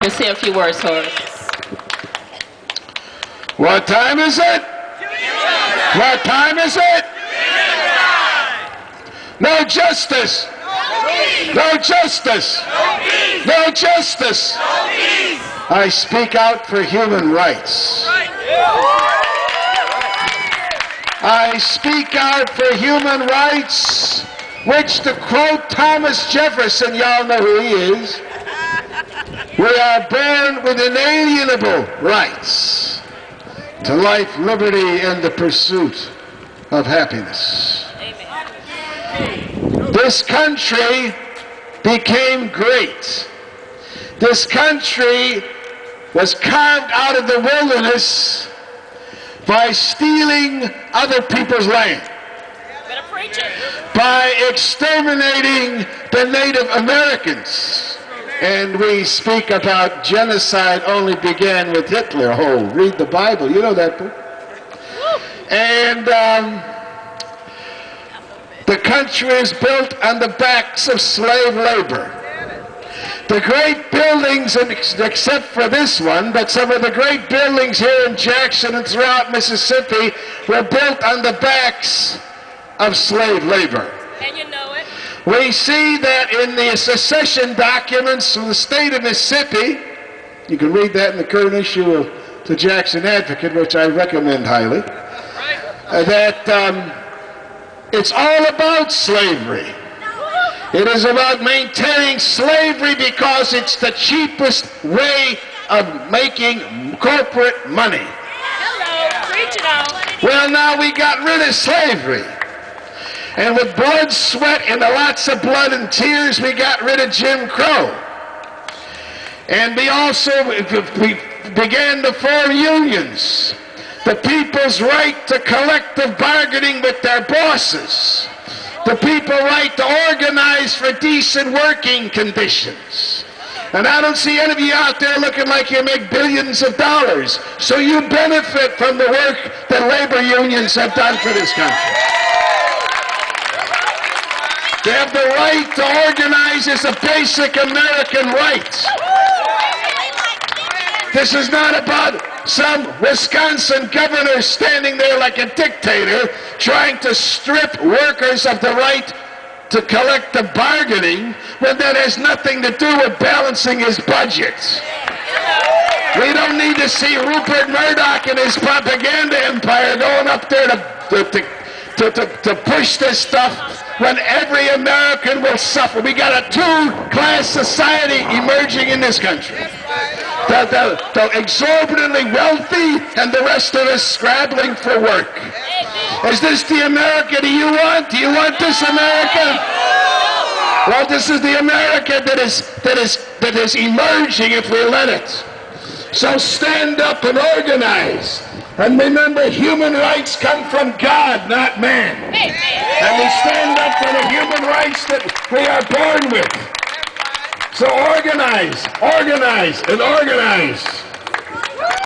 to say a few words, Horace. What time is it? What time is it? No justice. No justice. No justice. I speak out for human rights. I speak out for human rights, which, to quote Thomas Jefferson, y'all know who he is, we are born with inalienable rights to life, liberty, and the pursuit of happiness. This country became great. This country was carved out of the wilderness by stealing other people's land, by exterminating the Native Americans. And we speak about genocide only began with Hitler. Oh, read the Bible. You know that book. And the country is built on the backs of slave labor. The great buildings, except for this one, but some of the great buildings here in Jackson and throughout Mississippi were built on the backs of slave labor. And you know it. We see that in the secession documents from the state of Mississippi. You can read that in the current issue of the Jackson Advocate, which I recommend highly. That it's all about slavery. It is about maintaining slavery because it's the cheapest way of making corporate money. Hello, preach it on. Well, now we got rid of slavery. And with blood, sweat, and lots of blood and tears, we got rid of Jim Crow. And we began to form unions. The people's right to collective bargaining with their bosses. The people's right to organize for decent working conditions. And I don't see any of you out there looking like you make billions of dollars. So you benefit from the work that labor unions have done for this country. They have the right to organize as a basic American right. This is not about some Wisconsin governor standing there like a dictator trying to strip workers of the right to collective bargaining when that has nothing to do with balancing his budget. We don't need to see Rupert Murdoch and his propaganda empire going up there to push this stuff when every American will suffer. We got a two-class society emerging in this country. The exorbitantly wealthy and the rest of us scrabbling for work. Is this the America do you want? Do you want this America? Well, this is the America that is emerging if we let it. So stand up and organize. And remember, human rights come from God, not man. And we stand up for the human rights that we are born with. So organize, organize, and organize.